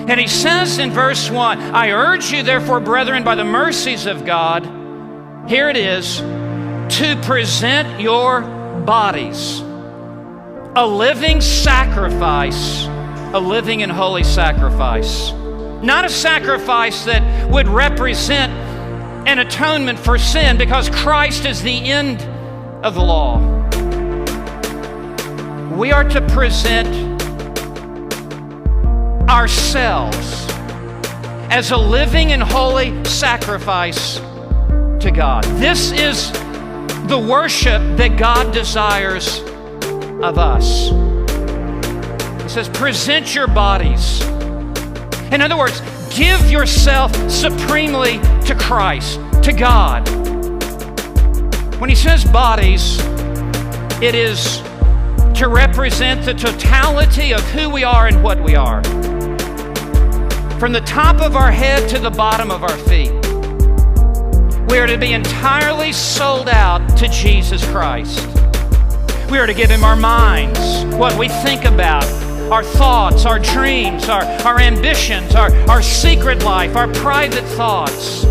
And he says in verse 1, I urge you, therefore, brethren, by the mercies of God, here it is, to present your bodies a living sacrifice, a living and holy sacrifice. Not a sacrifice that would represent an atonement for sin, because Christ is the end of the law. We are to present ourselves as a living and holy sacrifice to God. This is the worship that God desires of us. He says, present your bodies. In other words, give yourself supremely to Christ, to God. When he says bodies, it is to represent the totality of who we are and what we are. From the top of our head to the bottom of our feet. We are to be entirely sold out to Jesus Christ. We are to give Him our minds, what we think about, our thoughts, our dreams, our ambitions, our secret life, our private thoughts.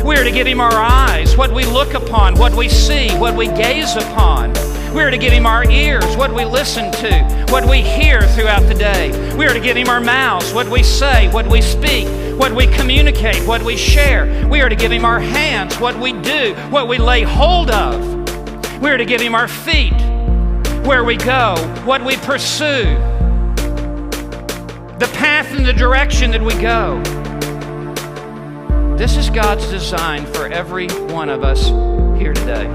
We are to give Him our eyes, what we look upon, what we see, what we gaze upon. We are to give Him our ears, what we listen to, what we hear throughout the day. We are to give Him our mouths, what we say, what we speak, what we communicate, what we share. We are to give Him our hands, what we do, what we lay hold of. We are to give Him our feet, where we go, what we pursue, the path and the direction that we go. This is God's design for every one of us here today.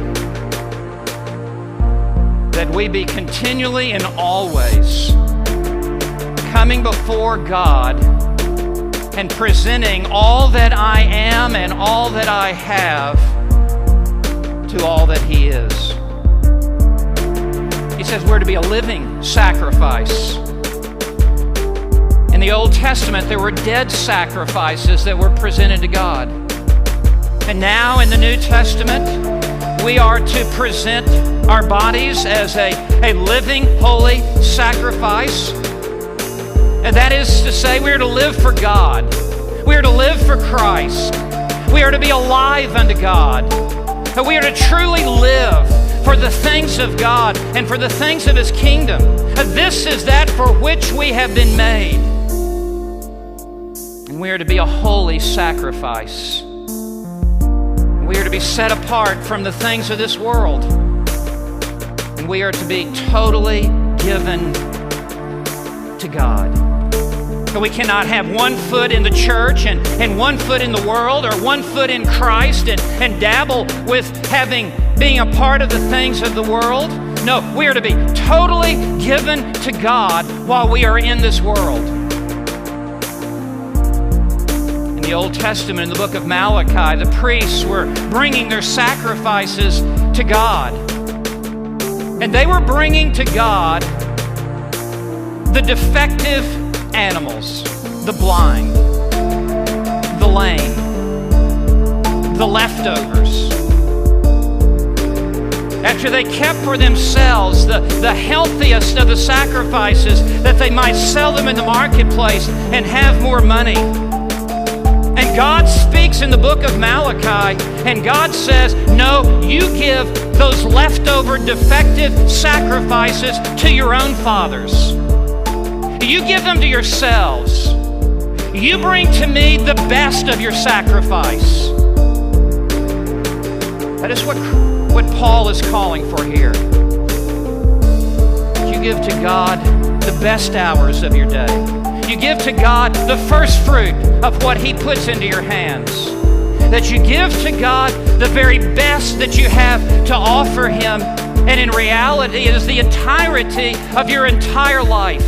That we be continually and always coming before God and presenting all that I am and all that I have to all that He is. He says we're to be a living sacrifice. In the Old Testament, there were dead sacrifices that were presented to God. And now in the New Testament, we are to present our bodies as a living, holy sacrifice. And that is to say, we are to live for God. We are to live for Christ. We are to be alive unto God. And we are to truly live for the things of God and for the things of His kingdom. And this is that for which we have been made. And we are to be a holy sacrifice. We are to be set apart from the things of this world. And we are to be totally given to God. But we cannot have one foot in the church and one foot in the world, or one foot in Christ and dabble with being a part of the things of the world. No, we are to be totally given to God while we are in this world. In the Old Testament, in the book of Malachi, the priests were bringing their sacrifices to God. And they were bringing to God the defective animals, the blind, the lame, the leftovers. After they kept for themselves the healthiest of the sacrifices, that they might sell them in the marketplace and have more money. And God speaks in the book of Malachi, and God says, no, you give those leftover defective sacrifices to your own fathers. You give them to yourselves. You bring to me the best of your sacrifice. That is what Paul is calling for here. You give to God the best hours of your day. You give to God the first fruit of what He puts into your hands. That you give to God the very best that you have to offer Him. And in reality, it is the entirety of your entire life.